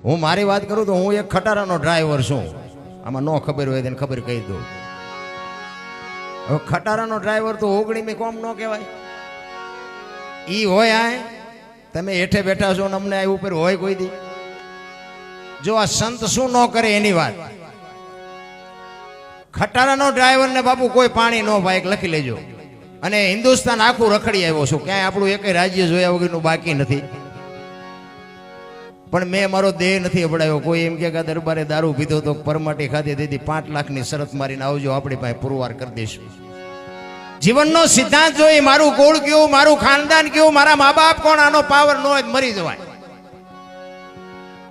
હું મારી વાત કરું તો હું એક ખટારાનો ડ્રાઈવર છું. આમાં ન ખબર હોય તેને ખબર કહી દઉં. હવે ખટારાનો ડ્રાઈવર તો ઓગણીમી કોમ ન કહેવાય. ઈ હોય આ તમે હેઠે બેઠા છો ને અમને આ ઉપર હોય કોઈ દી. જો આ સંત શું ન કરે એની વાત. ખટારાનો ડ્રાઈવર ને બાપુ કોઈ પાણી ન ભાઈ લખી લેજો. અને હિન્દુસ્તાન આખું રખડી આવ્યો છું, ક્યાંય આપણું એક રાજ્ય જોયા વગરનું બાકી નથી. પણ મેં મારો દેહ નથી અપડાવ્યો. કોઈ એમ કે દરબારે દારૂ પીધો તો પરમાટી ખાધી દીધી 5 લાખની શરત મારીને આવજો, આપણી પાસે પુરવાર કરી દઈશું. જીવનનો સિદ્ધાંત જોઈ મારું કુળ કેવું, મારું ખાનદાન કેવું, મારા મા બાપ કોણ, આનો પાવર ન હોય મરી જવાય.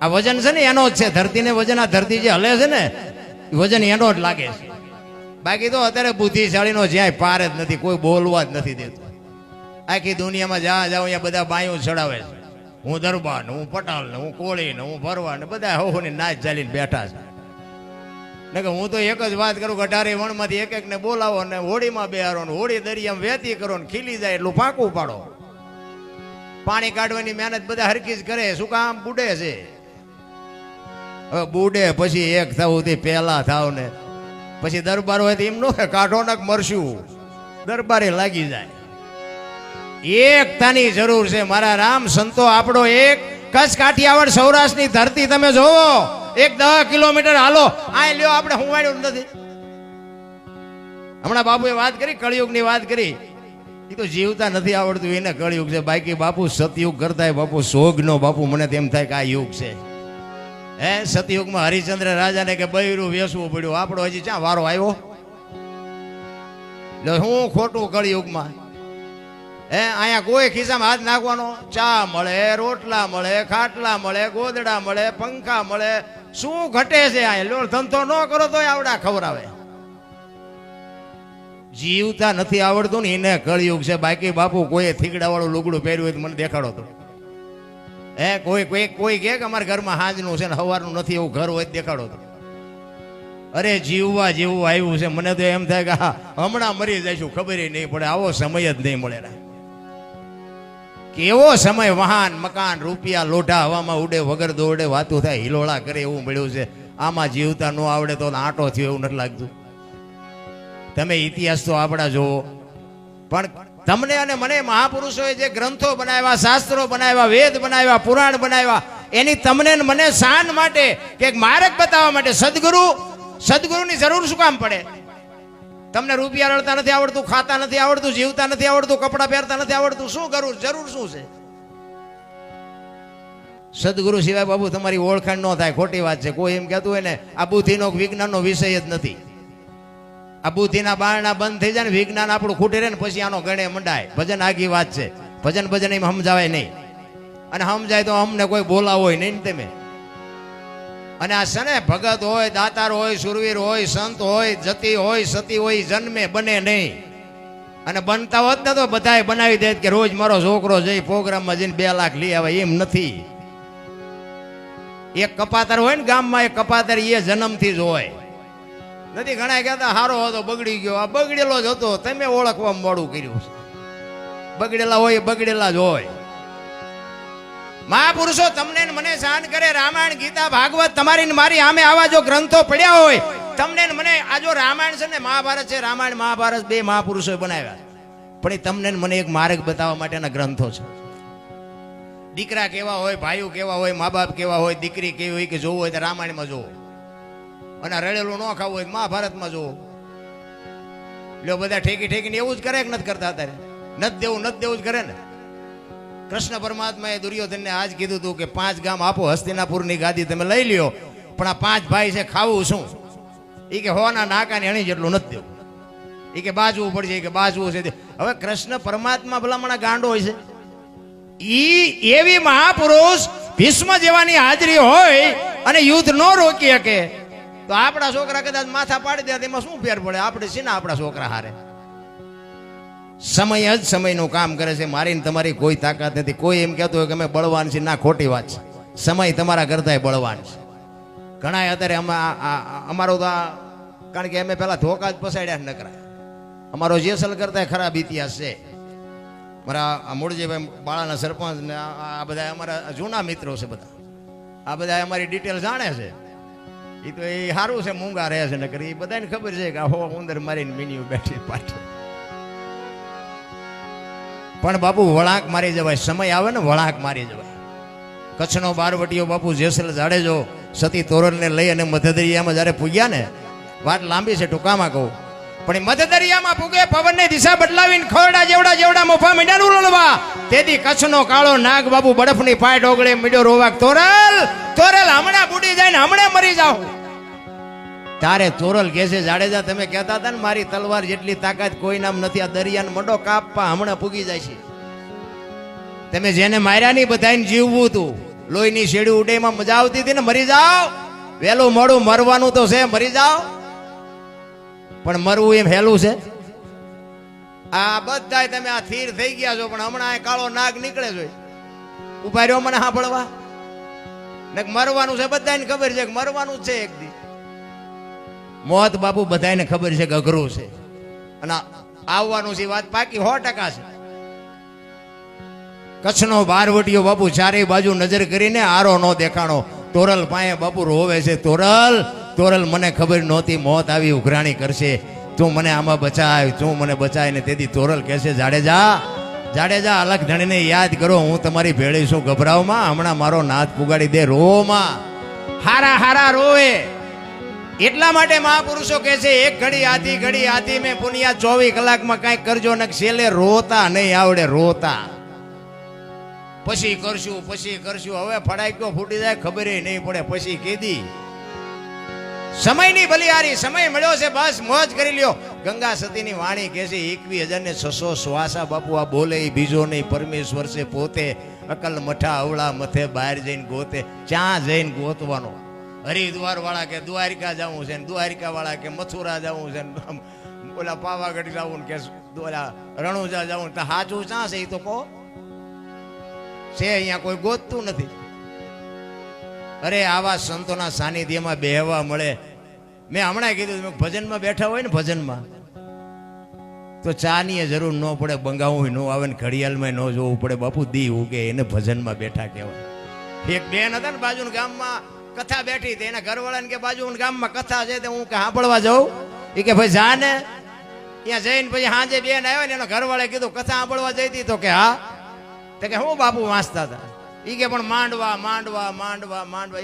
આ વજન છે ને એનો જ છે. ધરતીને વજન, આ ધરતી જે હલે છે ને વજન એનો જ લાગે છે. બાકી તો અત્યારે બુદ્ધિશાળીનો જ્યાંય પાર જ નથી, કોઈ બોલવા જ નથી દેતું. આખી દુનિયામાં જ્યાં જાઉં અહીંયા બધા બાયું ચડાવે છે. હું દરબાર ને, હું પટાલ ને, હું કોળી ને, હું ભરવા ને, બધા હોની નાચ ચાલીને બેઠા છે. ને કે હું તો એક જ વાત કરું કે 18 વણમાંથી એક એક ને બોલાવો ને હોળીમાં બેહારો ને હોળી દરિયામાં વહેતી કરો ને ખીલી જાય એટલું ફાંકું પાડો. પાણી કાઢવાની મહેનત બધા હરખી જ કરે. શું કામ? બુડે છે. હવે બુડે પછી એક થવું તે પહેલા થાવ ને પછી દરબાર હોય તો એમ નો કાઢો ને મરશું, દરબારે લાગી જાય. એકતાની જરૂર છે મારા રામ સંતો. આપણો એક કચ્છ કાઠિયાવાડ સૌરાષ્ટ્રની ધરતી તમે જોવો, એક 10 કિલોમીટર હાલો આ લ્યો, આપણે હુંવાડ્યું નથી. હમણાં બાપુએ વાત કરી, કળિયુગની વાત કરી. એ તો જીવતા નથી આવડતું એને કળિયુગ છે. બાકી બાપુ સતયુગ કરતા બાપુ સોગનો બાપુ મને તેમ થાય કે આ યુગ છે. હે સતયુગમાં હરિચંદ્ર રાજાને કે બૈરું વેસવું પડ્યું. આપણો હજી ક્યાં વારો આવ્યો? હું ખોટું કળિયુગમાં. હે અહીંયા કોઈ ખિસ્સામાં હાથ નાખવાનો, ચા મળે, રોટલા મળે, ખાટલા મળે, ગોદડા મળે, પંખા મળે. શું ઘટે છે? અહીંયા ધંધો ન કરો તો આવડા ખવરાવે. જીવતા નથી આવડતું ને એને કળિયુગ છે. બાકી બાપુ કોઈ થીગડા વાળું લુગડું પહેર્યું હોય તો મને દેખાડો તો. હે કોઈ કે અમારા ઘરમાં હાજનું છે ને સવારનું નથી, એવું ઘર હોય દેખાડો તો. અરે જીવવા જેવું આવ્યું છે. મને તો એમ થાય કે હમણાં મરી જઈશું, ખબર નહીં પડે. આવો સમય જ નહીં મળે. કેવો સમય! વાહન, મકાન, રૂપિયા, લોઢા હવામાં ઉડે, વગર દોડે વાતું થાય, હિલોળા કરે એવું મળ્યું છે. આમાં જીવતા ન આવડે તો આંટો થયો એવું નથી લાગતું. તમે ઇતિહાસ તો આપણા જોવો. પણ તમને અને મને મહાપુરુષોએ જે ગ્રંથો બનાવ્યા, શાસ્ત્રો બનાવ્યા, વેદ બનાવ્યા, પુરાણ બનાવ્યા, એની તમને મને શાન માટે કે માર્ગ બતાવવા માટે સદગુરુની જરૂર શું કામ પડે? તમને રૂપિયા રડતા નથી આવડતું, ખાતા નથી આવડતું, જીવતા નથી આવડતું, કપડા પહેરતા નથી આવડતું, શું જરૂર શું છે? સદગુરુ સિવાય બાબુ તમારી ઓળખાણ ન થાય. ખોટી વાત છે. કોઈ એમ કહેતું હોય ને આ બુદ્ધિનો વિજ્ઞાનનો વિષય જ નથી. આ બુદ્ધિના બારણા બંધ થઈ જાય ને વિજ્ઞાન આપણું ખૂટે રહે ને પછી આનો ગણે મંડાય. ભજન આગી વાત છે. ભજન એમ સમજાવાય નહીં. અને સમજાય તો અમને કોઈ બોલાવો હોય નહીં તમે. અને આ છે ને ભગત હોય, દાતાર હોય, સુરવીર હોય, સંત હોય, જતી હોય, સતી હોય, જન્મે બને નહીં. અને બનતા હોત ને તો બધાએ બનાવી દે કે રોજ મારો છોકરો જઈ પ્રોગ્રામમાં જઈને 2 લાખ લઈ આવે. એમ નથી. એક કપાતર હોય ને ગામમાં, એક કપાતર એ જન્મથી જ હોય નથી. ઘણા કહેતા હારો હતો બગડી ગયો. આ બગડેલો જ હતો, તમે ઓળખવા મોડું કર્યું છે. બગડેલા હોય એ બગડેલા જ હોય. મહાપુરુષો તમને મને શાન કરે. રામાયણ, ગીતા, ભાગવત તમારી મારી આમે આવા જો ગ્રંથો પડ્યા હોય, તમને મને આ જો રામાયણ છે ને મહાભારત છે, રામાયણ મહાભારત 2 મહાપુરુષોએ બનાવ્યા. પણ એ તમને મને એક માર્ગ બતાવવા માટેના ગ્રંથો છે. દીકરા કેવા હોય, ભાઈઓ કેવા હોય, મા બાપ કેવા હોય, દીકરી કેવી હોય કે જોવું હોય તો રામાયણમાં જોવો. અને રડેલું ન ખાવું હોય મહાભારતમાં જોવો. લ્યો બધા ઠેકીને એવું જ કરે કે નથી કરતા? અત્યારે નથી દેવું જ કરે ને. કૃષ્ણ પરમાત્માએ દુર્યોધનને આજ કીધું હતું કે 5 ગામ આપો, હસ્તિનાપુરની ગાદી તમે લઈ લ્યો, પણ આ 5 ભાઈ છે ખાવું શું? એ કે હોના નાકાની અણી જેટલું નથી દેવું. એ કે બાજવું પડશે, કે બાજવું છે. હવે કૃષ્ણ પરમાત્મા ભલામણા ગાંડો હોય છે. એવી મહાપુરુષ ભીષ્મ જેવાની હાજરી હોય અને યુદ્ધ ન રોકી શકે તો આપણા છોકરા કદાચ માથા પાડી દે એમાં શું ફેર પડે? આપણે છે ને આપણા છોકરા હારે. સમય જ સમયનું કામ કરે છે. મારી તમારી કોઈ તાકાત નથી. કોઈ એમ કહેતું હોય કે અમે બળવાન છીએ, ના, ખોટી વાત છે. સમય તમારા કરતાંય બળવાન છે. ઘણા અત્યારે અમારો તો કારણ કે અમે પેલા ધોકા જ પસાડ્યા નકરા. અમારો જેસલ કરતાંય ખરાબ ઇતિહાસ છે. મારા મૂળજીભાઈ બાળાના સરપંચ ને આ બધા અમારા જૂના મિત્રો છે બધા. આ બધા અમારી ડિટેલ જાણે છે. એ તો એ સારું છે, મૂંગા રહે છે, નકર એ બધાને ખબર છે કે હો ઉંદર મારીને મીનિયું બેઠી પાછળ. પણ બાપુ વળાંક મારી જવાય, સમય આવે ને વળાંક મારી જવાય. કચ્છનો બારવટીયો બાપુ જેસલ જાડેજો સતી તોરલને લઈ અને મધદરિયામાં જ્યારે પૂગ્યા ને, વાત લાંબી છે ટૂંકામાં કહું, પણ એ મધદરિયામાં પૂગે પવનની દિશા બદલાવીને ખોરડા જેવડા જેવડા મોફા મીંડાનું રોલવા, તેથી કચ્છનો કાળો નાગ બાપુ બરફની પાટ ઓગળે મીડો રોવાક તોરલ તોરલ હમણાં બુડી જાય ને હમણાં મરી જાવ. તારે તોરલ કહે છે જાડેજા તમે કહેતા હતા ને મારી તલવાર જેટલી તાકાત કોઈ નામ નથી, આ દરિયાને મંડો કાપવા હમણાં પૂગી જાય છે. તમે જેને માર્યા નહીં બધાને જીવવું હતું, લોહીની શેડી ઉડેમાં મજા આવતી હતી ને, મરી જાઓ. વહેલું મોડું મરવાનું તો છે, મરી જાઓ. પણ મરવું એમ હેલું છે? આ બધા તમે આ થીર થઈ ગયા છો, પણ હમણાં આ કાળો નાગ નીકળે છે, ઉભા રહ્યો મને સાંભળવા. ને મરવાનું છે, બધાને ખબર છે કે મરવાનું છે એક દી. મોત બાપુ બધાને ખબર છે કે અઘરું છે, અને આવવાનું છે વાત પાકી 100% છે. કચ્છનો બારવટીયો બાપુ ચારેય બાજુ નજર કરીને આરો નો દેખાણો, તોરલ પાયે બાપુ રોવે છે, તોરલ તોરલ મને ખબર નહોતી મોત આવી ઉઘરાણી કરશે, તું મને આમાં બચાય, તું મને બચાય. ને તેથી તોરલ કહેશે જાડેજા જાડેજા અલગ ધણીને યાદ કરો, હું તમારી ભેળી છું, ગભરાવમાં, હમણાં મારો નાથ પુગાડી દે, રોમાં હારા હારા રોવે. એટલા માટે મહાપુરુષો કહે છે એક ઘડી આધી મેં પુનિયા 24 કલાકમાં કાંઈક કરજો ને છેલ્લે રોતા નહીં આવડે, રોતા પછી કરશું. હવે ફડાક્યો ફૂટી જાય ખબર નહીં પડે, પછી કીધી સમયની બલિહારી, સમય મળ્યો છે બસ મોજ કરી લ્યો. ગંગા સતીની વાણી કહે છે 21,600 શ્વાસા બાપુ આ બોલે બીજો નહીં, પરમેશ્વર છે પોતે, અકલ મઠા અવળા મથે બહાર જઈને ગોતે. ક્યાં જઈને ગોતવાનો? હરિદ્વાર વાળા કે દ્વારિકા જવું છે, દ્વારિકા વાળા કે મથુરા જવું છે, ઓલા પાવાગઢ જવું કે ઓલા રણુજા જવું, તો સાચું ક્યાં છે એ તો કહો છે? અહીંયા કોઈ ગોતતું નથી. અરે આવા સંતોના સાનિધ્યમાં બેહવા મળે. મેં હમણાં કીધું ભજનમાં બેઠા હોય ને, ભજનમાં તો ચાની જરૂર ન પડે, બંગાવું ન આવે ને ઘડિયાળમાં ન જોવું પડે બાપુ, દી ઉગે એને ભજનમાં બેઠા કહેવાય. એક બેન હતા ને બાજુના ગામમાં કથા બેઠી હતી, એના ઘરવાળાને કે બાજુ ગામમાં કથા છે, હું કે સાંભળવા જાઉં? એ કે ભાઈ જા ને. ત્યાં જઈને પછી સાંજે બેન આવ્યા ને એનો ઘરવાળાએ કીધું કથા સાંભળવા જઈ હતી, તો કે હા. તો કે હું બાપુ વાંચતા હતા. એ કે પણ માંડવા.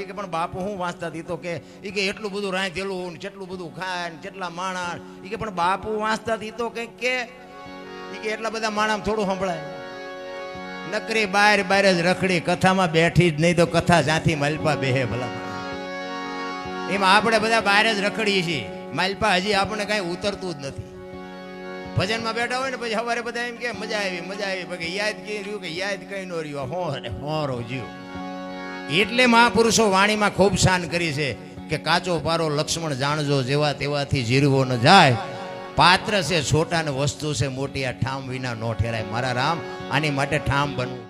એ કે પણ બાપુ હું વાંચતા હતી? તો કે એ કે એટલું બધું રાંધેલું, કેટલું બધું ખાય, કેટલા માણસ. એ કે પણ બાપુ વાંચતા હતી તો કંઈક કે એ કે એટલા બધા માણસ થોડું સંભળાય. નકરી બહાર જ રખડી, કથામાં બેઠી જ નહીં તો કથા જ્યાંથી માલપા બેહે ભલા. એમાં આપણે બધા બહાર જ રખડીએ છીએ, માલપા હજી આપણને કાંઈ ઉતરતું જ નથી. ભજનમાં બેઠા હોય ને પછી સવારે બધા એમ કે મજા આવી, પછી યાદ કઈ રહ્યું કે યાદ કઈ ન રહ્યું, હોરો જીવ. એટલે મહાપુરુષો વાણીમાં ખૂબ શાન કરી છે કે કાચો પારો લક્ષ્મણ જાણજો, જેવા તેવાથી જીરવો ન જાય. પાત્ર છે છોટા ને વસ્તુ છે મોટી, આ ઠામ વિના નો ઠેરાય. મારા રામ, આની માટે ઠામ બનવું.